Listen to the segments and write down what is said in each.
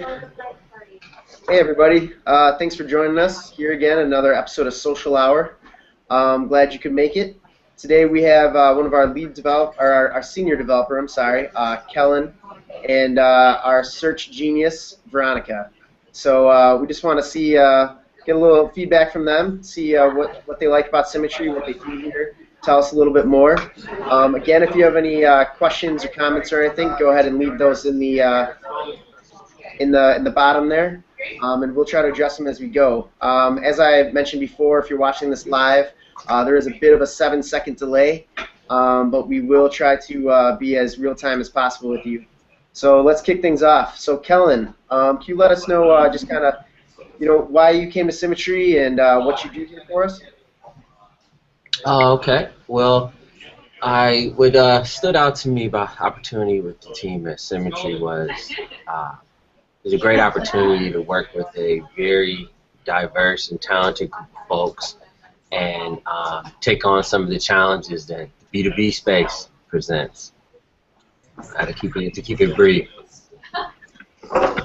Hey everybody, thanks for joining us here again, another episode of Social Hour. Glad you could make it. Today we have one of our lead developer, or our senior developer, I'm sorry, Kellen, and our search genius, Veronica. So we just want to see, get a little feedback from them, see what they like about Symmetry, what they do here, tell us a little bit more. Again, if you have any questions or comments or anything, go ahead and leave those in the bottom there, and we'll try to address them as we go. As I mentioned before, if you're watching this live, there is a bit of a 7-second delay, but we will try to be as real time as possible with you. So let's kick things off. So Kellen, can you let us know just kind of, why you came to Symmetry and what you do here for us? Okay. Well, what stood out to me about opportunity with the team at Symmetry was it was a great opportunity to work with a very diverse and talented group of folks and take on some of the challenges that the B2B space presents. To keep it brief. All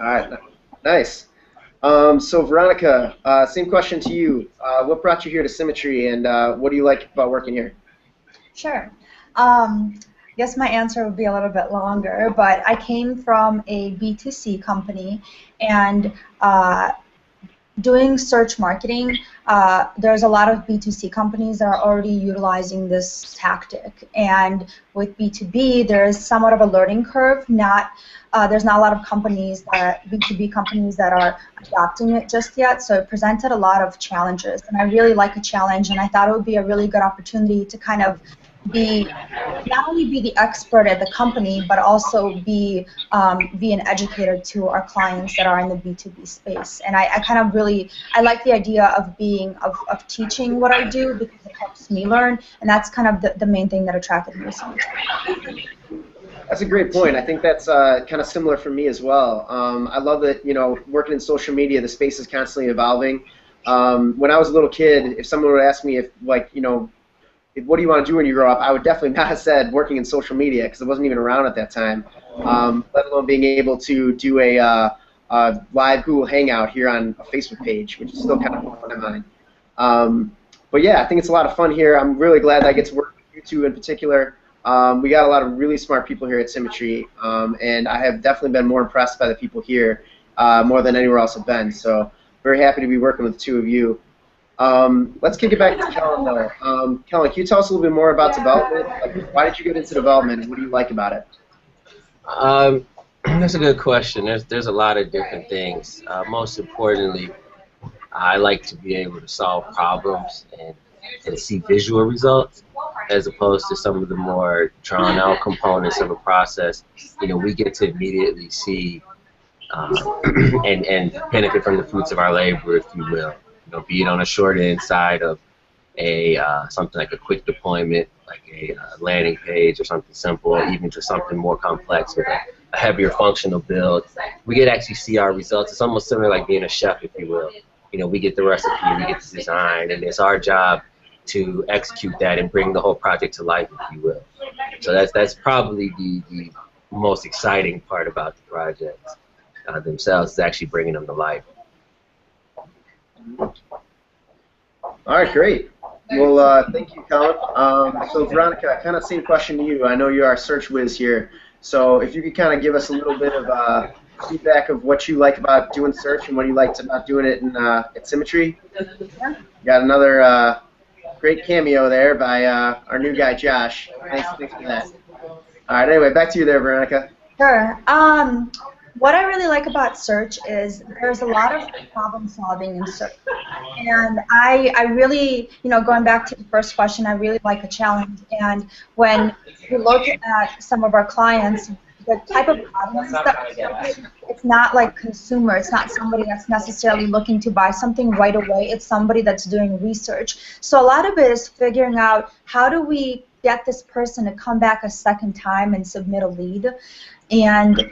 right, nice. So Veronica, same question to you. What brought you here to Symmetry, and what do you like about working here? Sure. Guess my answer would be a little bit longer, but I came from a B2C company, and doing search marketing, there's a lot of B2C companies that are already utilizing this tactic. And with B2B, there is somewhat of a learning curve. There's not a lot of B2B companies that are adopting it just yet, so it presented a lot of challenges. And I really like a challenge, and I thought it would be a really good opportunity to kind of not only be the expert at the company, but also be an educator to our clients that are in the B2B space. And I kind of I like the idea of teaching what I do because it helps me learn, and that's kind of the main thing that attracted me to me. That's a great point. I think that's kind of similar for me as well. I love that, working in social media, the space is constantly evolving. When I was a little kid, if someone would ask me if, what do you want to do when you grow up, I would definitely not have said working in social media because it wasn't even around at that time, let alone being able to do a live Google Hangout here on a Facebook page, which is still kind of on my mind. But yeah, I think it's a lot of fun here. I'm really glad that I get to work with you two in particular. We got a lot of really smart people here at Symmetry, and I have definitely been more impressed by the people here more than anywhere else I've been. So very happy to be working with the two of you. Let's kick it back to Kellen, though. Kellen, can you tell us a little bit more about development? Why did you get into development, and what do you like about it? That's a good question. There's a lot of different things. Most importantly, I like to be able to solve problems and see visual results as opposed to some of the more drawn-out components of a process. We get to immediately see and benefit from the fruits of our labor, if you will. Be it on a short end side of something like a quick deployment, like a landing page or something simple, or even to something more complex with a heavier functional build. We get to actually see our results. It's almost similar like being a chef, if you will. We get the recipe, we get the design, and it's our job to execute that and bring the whole project to life, if you will. So that's probably the most exciting part about the projects themselves, is actually bringing them to life. All right, great. Well, thank you, Colin. So Veronica, kind of same question to you. I know you're our search whiz here, so if you could kind of give us a little bit of feedback of what you like about doing search and what you liked about doing it at Symmetry. Got another great cameo there by our new guy, Josh. Thanks for that. All right, anyway, back to you there, Veronica. Sure. What I really like about search is there's a lot of problem solving in search. And I really, going back to the first question, I really like a challenge. And when we look at some of our clients, the type of audience that it's not like consumer. It's not somebody that's necessarily looking to buy something right away. It's somebody that's doing research. So a lot of it is figuring out how do we get this person to come back a second time and submit a lead. And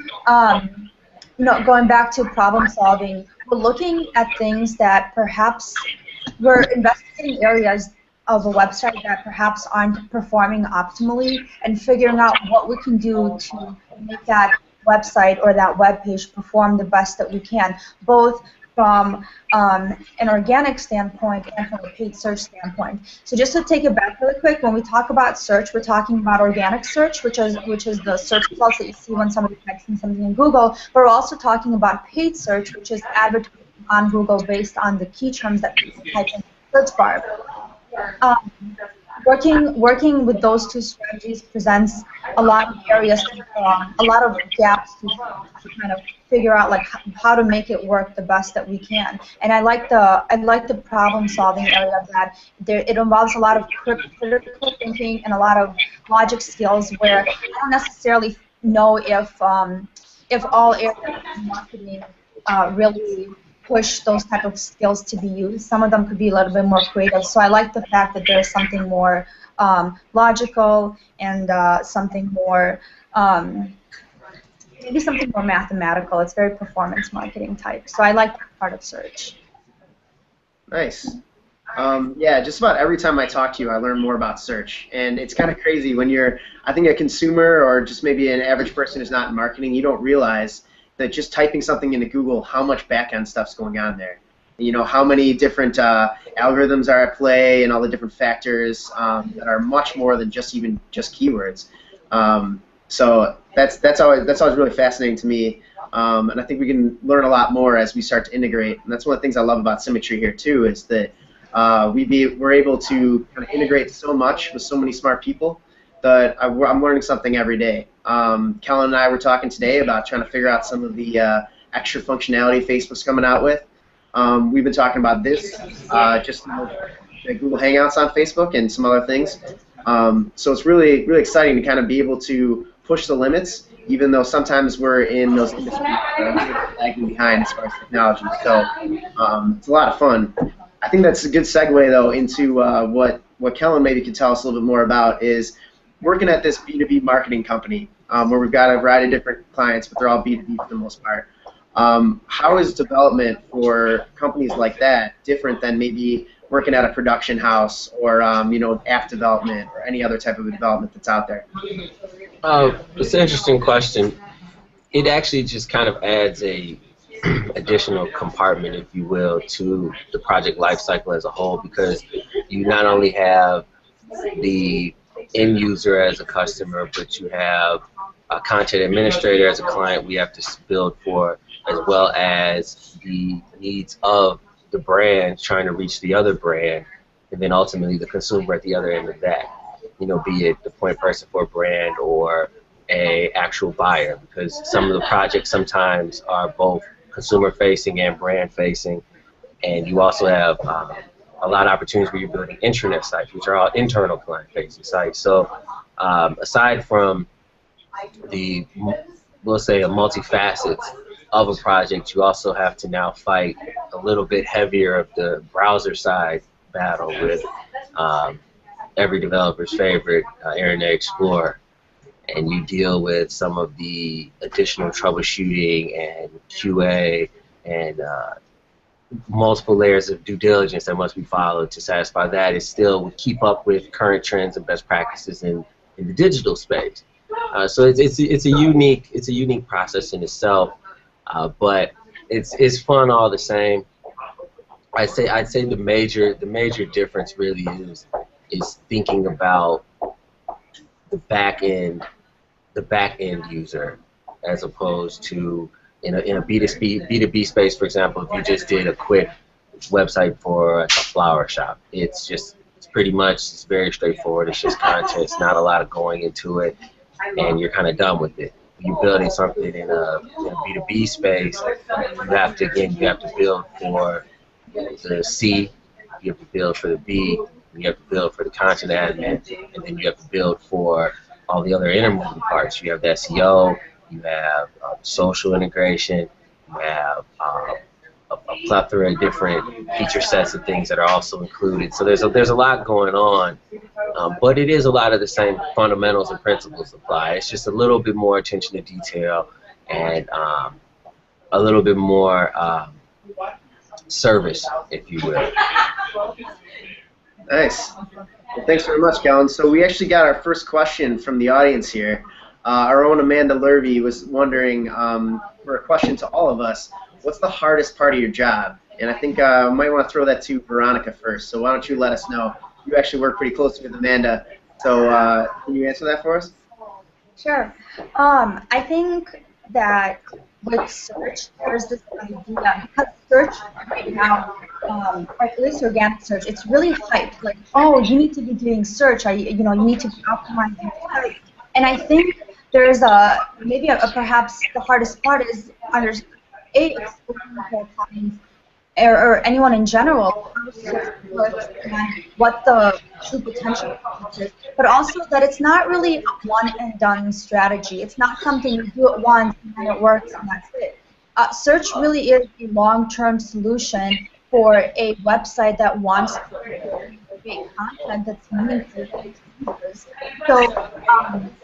going back to problem solving, we're looking at things that perhaps we're investigating areas of a website that perhaps aren't performing optimally and figuring out what we can do to make that website or that web page perform the best that we can, both from an organic standpoint and from a paid search standpoint. So just to take it back really quick, when we talk about search, we're talking about organic search, which is the search results that you see when somebody types in something in Google. But we're also talking about paid search, which is advertising on Google based on the key terms that people type in the search bar. Working with those two strategies presents a lot of areas, a lot of gaps to kind of figure out like how to make it work the best that we can. And I like the problem-solving area of that. It involves a lot of critical thinking and a lot of logic skills where I don't necessarily know if all areas of marketing really push those type of skills to be used. Some of them could be a little bit more creative. So I like the fact that there's something more logical and something more, maybe something more mathematical. It's very performance marketing type. So I like that part of search. Nice. Yeah, just about every time I talk to you, I learn more about search. And it's kind of crazy when you're, I think, a consumer or just maybe an average person who's not in marketing, you don't realize that just typing something into Google, how much back-end stuff's going on there. You know, how many different algorithms are at play and all the different factors that are much more than just keywords. So that's always really fascinating to me. And I think we can learn a lot more as we start to integrate. And that's one of the things I love about Symmetry here too, is that we're able to kind of integrate so much with so many smart people that I'm learning something every day. Kellen and I were talking today about trying to figure out some of the extra functionality Facebook's coming out with. We've been talking about this, just the Google Hangouts on Facebook and some other things. So it's really exciting to kind of be able to push the limits, even though sometimes we're in those industries that are lagging behind as far as technology. So it's a lot of fun. I think that's a good segue, though, into what Kellen maybe could tell us a little bit more about is working at this B2B marketing company where we've got a variety of different clients, but they're all B2B for the most part. How is development for companies like that different than maybe working at a production house or you know, app development or any other type of development that's out there? It's an interesting question. It actually just kind of adds a additional compartment, if you will, to the project lifecycle as a whole, because you not only have the end user as a customer, but you have a content administrator as a client we have to build for, as well as the needs of the brand trying to reach the other brand, and then ultimately the consumer at the other end of that. You know, be it the point person for a brand or a actual buyer, because some of the projects sometimes are both consumer-facing and brand-facing, and you also have a lot of opportunities where you're building intranet sites, which are all internal client-facing sites. So aside from the, we'll say, a multifacets of a project, you also have to now fight a little bit heavier of the browser side battle with every developer's favorite, Internet Explorer. And you deal with some of the additional troubleshooting and QA and multiple layers of due diligence that must be followed to satisfy that. It still would keep up with current trends and best practices in the digital space. So it's a unique process in itself, but it's fun all the same. I'd say the major difference really is thinking about the back end user, as opposed to in a B2B space, for example. If you just did a quick website for a flower shop, it's very straightforward. It's just content. It's not a lot of going into it, and you're kind of done with it. When you're building something in a B2B space, you have to build for the C, you have to build for the B, you have to build for the content admin, and then you have to build for all the other intermediate parts. You have the SEO, you have social integration, you have a plethora of different feature sets and things that are also included. So there's a lot going on, but it is a lot of the same fundamentals and principles apply. It's just a little bit more attention to detail and a little bit more service, if you will. Nice. Well, thanks very much, Kellen. So we actually got our first question from the audience here. Our own Amanda Lurvy was wondering, for a question to all of us, what's the hardest part of your job? And I think I might want to throw that to Veronica first. So why don't you let us know? You actually work pretty closely with Amanda. So can you answer that for us? Sure. I think that with search, there's this idea, because search right now, or at least organic search, it's really hyped. Like, oh, you need to be doing search. You need to be optimizing your site. And I think there's perhaps the hardest part is explaining to clients or anyone in general how search works and what the true potential is, but also that it's not really a one-and-done strategy. It's not something you do it once and then it works and that's it. Search really is a long-term solution for a website that wants to create content that's meaningful to its users. So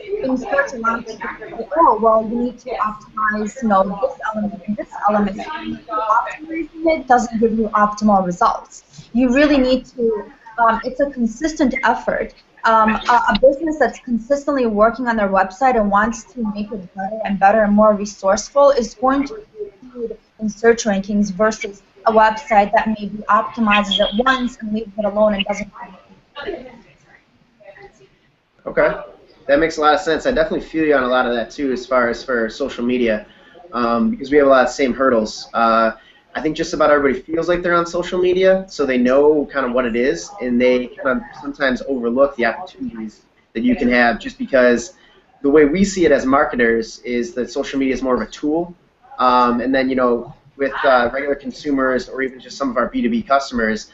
in search, a lot of people say, oh, well, you need to optimize, this element and this element. Optimizing it doesn't give you optimal results. You really need to, it's a consistent effort. A business that's consistently working on their website and wants to make it better and better and more resourceful is going to succeed in search rankings versus a website that maybe optimizes it once and leaves it alone and doesn't do anything. Okay, that makes a lot of sense. I definitely feel you on a lot of that too, as far as for social media, because we have a lot of the same hurdles. I think just about everybody feels like they're on social media, so they know kind of what it is, and they kind of sometimes overlook the opportunities that you can have, just because the way we see it as marketers is that social media is more of a tool, and then with regular consumers or even just some of our B2B customers,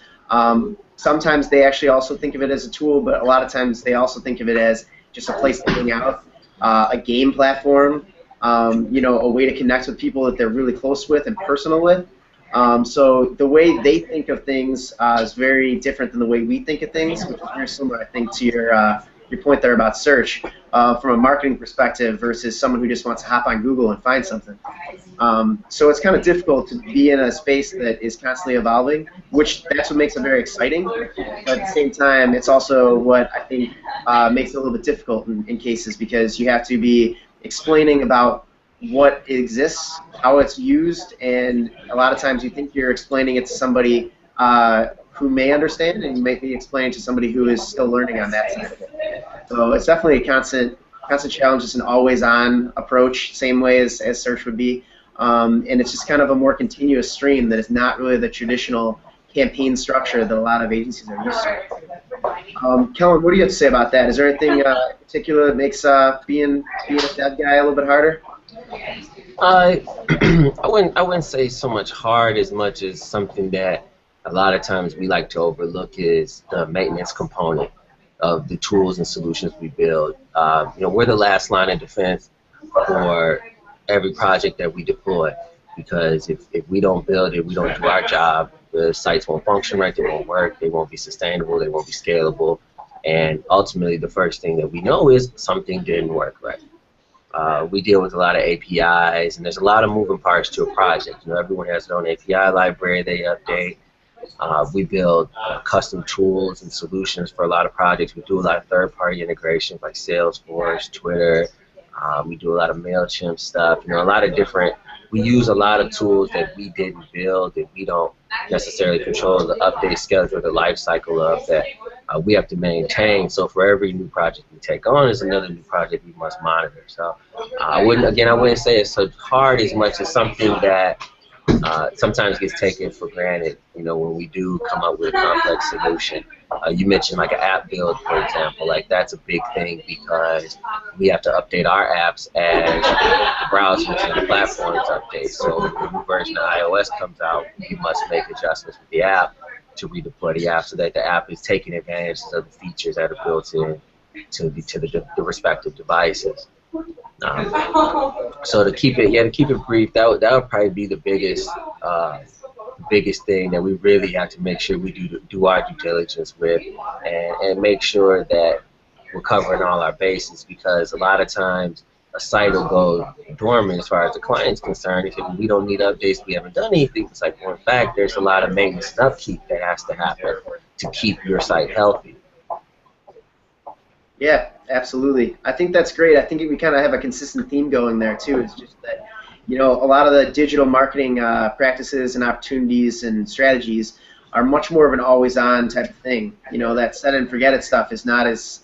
sometimes they actually also think of it as a tool, but a lot of times they also think of it as just a place to hang out, a game platform, a way to connect with people that they're really close with and personal with. So the way they think of things is very different than the way we think of things, which is very similar, I think, to your point there about search from a marketing perspective versus someone who just wants to hop on Google and find something. So it's kind of difficult to be in a space that is constantly evolving, which that's what makes it very exciting. But at the same time, it's also what I think makes it a little bit difficult in cases, because you have to be explaining about what exists, how it's used, and a lot of times you think you're explaining it to somebody who may understand, and you may be explaining to somebody who is still learning on that side of it. So it's definitely a constant challenge. It's an always-on approach, same way as search would be, and it's just kind of a more continuous stream that is not really the traditional campaign structure that a lot of agencies are used to. Kellen, what do you have to say about that? Is there anything in particular that makes being a dev guy a little bit harder? I wouldn't say so much hard as much as something that a lot of times we like to overlook is the maintenance component of the tools and solutions we build. We're the last line of defense for every project that we deploy, because if we don't build it, we don't do our job, the sites won't function right, they won't work, they won't be sustainable, they won't be scalable, and ultimately the first thing that we know is something didn't work right. We deal with a lot of APIs, and there's a lot of moving parts to a project. Everyone has their own API library they update. We build custom tools and solutions for a lot of projects. We do a lot of third-party integrations like Salesforce, Twitter. We do a lot of MailChimp stuff. A lot of different. We use a lot of tools that we didn't build, that we don't necessarily control the update schedule, the life cycle of, that we have to maintain. So for every new project we take on, is another new project we must monitor. So I wouldn't say it's so hard as much as something that sometimes gets taken for granted, when we do come up with a complex solution. You mentioned like an app build, for example. Like, that's a big thing, because we have to update our apps as the browsers and the platforms update. So when the new version of iOS comes out, we must make adjustments with the app to redeploy the app so that the app is taking advantage of the features that are built in to the respective devices. So to keep it brief, that would probably be the biggest thing that we really have to make sure we do our due diligence with, and make sure that we're covering all our bases, because a lot of times a site will go dormant as far as the client's concerned. If we don't need updates, we haven't done anything. It's like, well, in fact, there's a lot of maintenance and upkeep that has to happen to keep your site healthy. Yeah, Absolutely. I think that's great. I think we kind of have a consistent theme going there too. It's just that, a lot of the digital marketing practices and opportunities and strategies are much more of an always-on type of thing. That set and forget it stuff is not as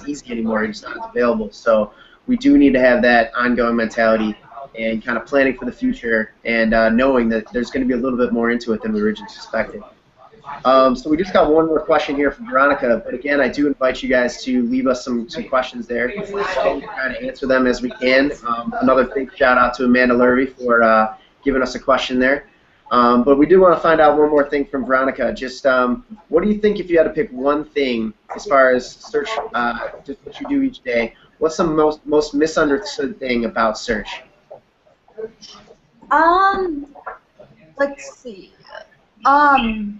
easy anymore. It's not as available. So we do need to have that ongoing mentality and kind of planning for the future and knowing that there's going to be a little bit more into it than we originally suspected. So we just got one more question here from Veronica, but again, I do invite you guys to leave us some questions there. We'll try to answer them as we can. Another big shout out to Amanda Lurvey for giving us a question there. But we do want to find out one more thing from Veronica. Just what do you think if you had to pick one thing as far as search, just what you do each day? What's the most misunderstood thing about search? Let's see. I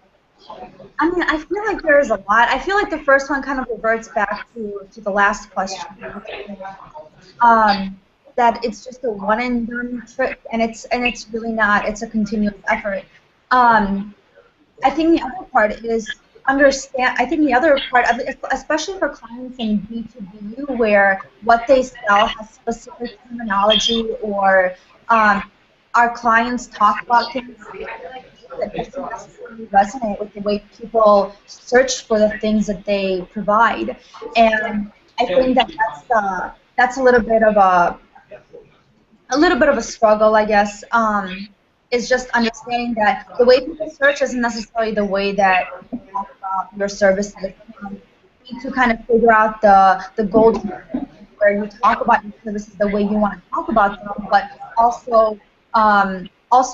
feel like there's a lot. I feel like the first one kind of reverts back to the last question. That it's just a one and done trick, and it's really not. It's a continuous effort. I think the other part is understand. I think the other part, especially for clients in B2B, where what they sell has specific terminology, or our clients talk about things that doesn't necessarily resonate with the way people search for the things that they provide, and I think that's a little bit of a struggle, I guess. Is just understanding that the way people search isn't necessarily the way that you talk about your services. You need to kind of figure out the gold where you talk about your services the way you want to talk about them, but also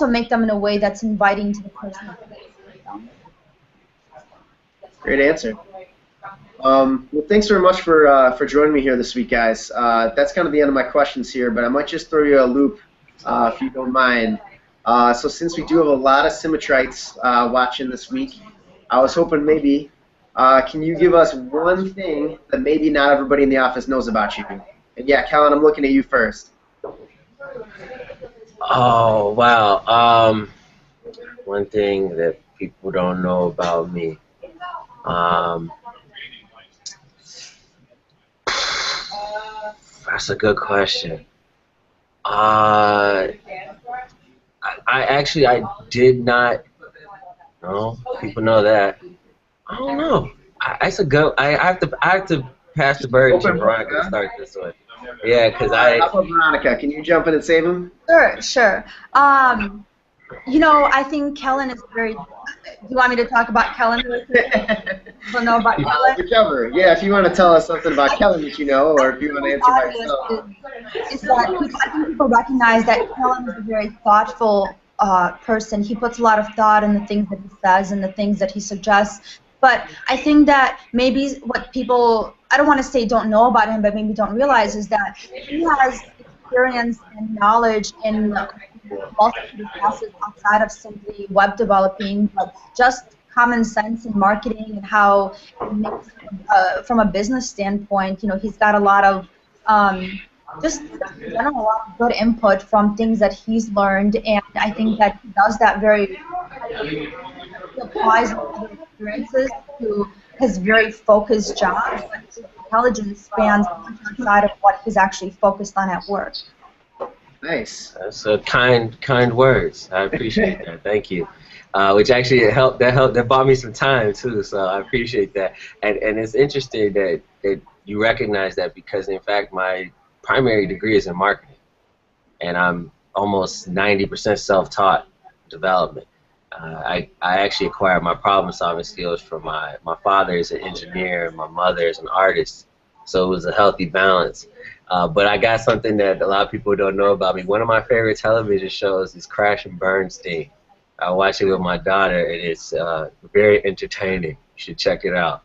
make them in a way that's inviting to the person. Great answer. Well, thanks very much for joining me here this week, guys. That's kind of the end of my questions here, but I might just throw you a loop if you don't mind. So since we do have a lot of Symmetrites watching this week, I was hoping maybe, can you give us one thing that maybe not everybody in the office knows about you? And yeah, Kellen, I'm looking at you first. Oh, wow. One thing that people don't know about me. That's a good question. I did not know. People know that. I don't know. That's a good. I have to pass the bird to Veronica to start this one. Yeah, because How about Veronica? Can you jump in and save him? Sure. I think Kellen is very. Do you want me to talk about Kellen? People know about Kellen? Whichever. Yeah, if you want to tell us something about Kellen that you know, or if you want to answer by yourself. I think people recognize that Kellen is a very thoughtful person. He puts a lot of thought in the things that he says and the things that he suggests. But I think that maybe what people, I don't want to say don't know about him, but maybe don't realize is that he has experience and knowledge in multiple processes outside of simply web developing, but just common sense in marketing and how it makes, from a business standpoint, he's got a lot of just in general, a lot of good input from things that he's learned, and I think that he does that he applies other experiences to his very focused job, but his intelligence spans outside of what he's actually focused on at work. Nice. That's a kind words. I appreciate that. Thank you. Which actually helped. That bought me some time too. So I appreciate that. And it's interesting that you recognize that, because in fact my primary degree is in marketing, and I'm almost 90% self-taught development. I actually acquired my problem-solving skills from my father is an engineer, and my mother is an artist, so it was a healthy balance. But I got something that a lot of people don't know about me. One of my favorite television shows is Crash and Bernstein. I watch it with my daughter, and it's very entertaining. You should check it out.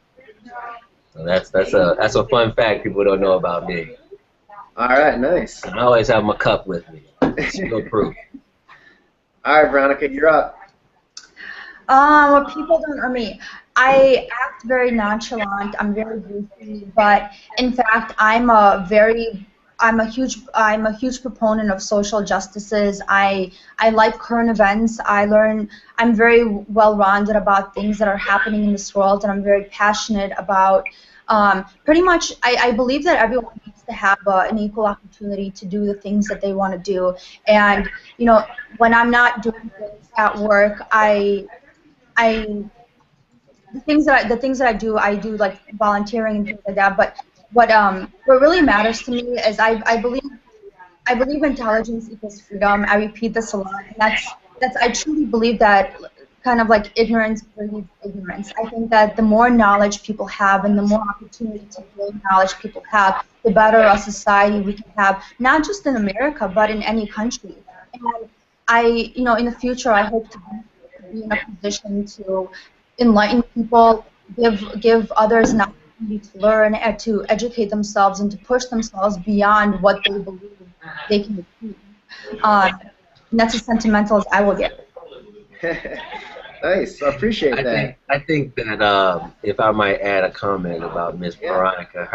So that's a fun fact people don't know about me. All right, nice. I always have my cup with me. Still proof. All right, Veronica, you're up. What people don't know me. I act very nonchalant. I'm very goofy, but in fact, I'm a huge proponent of social justices. I like current events. I'm very well-rounded about things that are happening in this world, and I'm very passionate about Pretty much, I believe that everyone needs to have an equal opportunity to do the things that they want to do. And you know, when I'm not doing things at work, I the things that I do like volunteering and things like that. But what really matters to me is I believe intelligence equals freedom. I repeat this a lot, and that's I truly believe that kind of like ignorance breeds ignorance. I think that the more knowledge people have and the more opportunity to gain knowledge people have, the better a society we can have, not just in America, but in any country. And you know, in the future, I hope to be in a position to enlighten people, give others an opportunity to learn and to educate themselves and to push themselves beyond what they believe they can achieve. And that's as sentimental as I will get. Nice. I appreciate that. I think that if I might add a comment about Miss Veronica,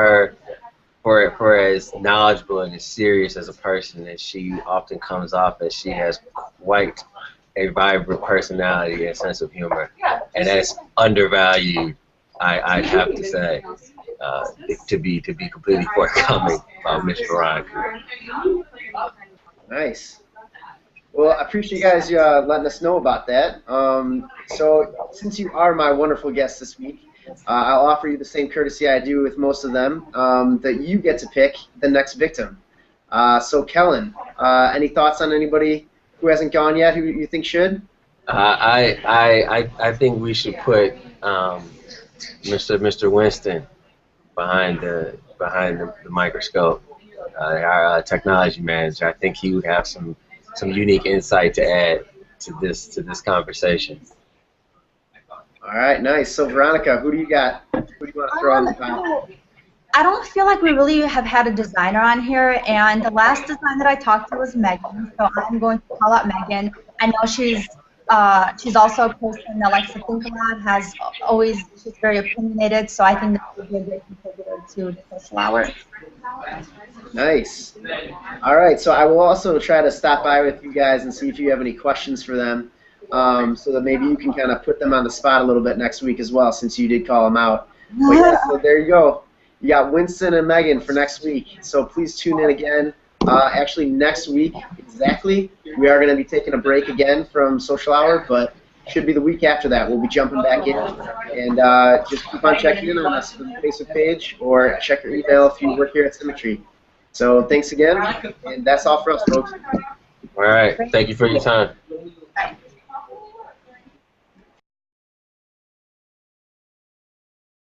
for as knowledgeable and as serious as a person as she often comes off as, she has quite a vibrant personality and sense of humor, and that's undervalued. I'd have to say, to be completely forthcoming about Miss Veronica. Nice. Well, I appreciate you guys letting us know about that. So since you are my wonderful guest this week, I'll offer you the same courtesy I do with most of them, that you get to pick the next victim. So Kellen, any thoughts on anybody who hasn't gone yet who you think should? I think we should put Mr. Winston behind the microscope, our technology manager. I think he would have some unique insight to add to this conversation. All right, nice. So Veronica, who do you got? Who do you want to throw on the pile? I don't feel like we really have had a designer on here, and the last design that I talked to was Megan, so I'm going to call out Megan. I know she's also a person that likes to think a lot, she's very opinionated, so I think that would be a great contributor to the social hour. Nice. All right, so I will also try to stop by with you guys and see if you have any questions for them, so that maybe you can kind of put them on the spot a little bit next week as well, since you did call them out. But yeah, so there you go. You got Winston and Megan for next week, so please tune in again. Actually, next week, exactly, we are going to be taking a break again from Social Hour, but should be the week after that. We'll be jumping back in, and just keep on checking in on us on the Facebook page, or check your email if you work here at Symmetry. So thanks again, and that's all for us, folks. All right. Thank you for your time.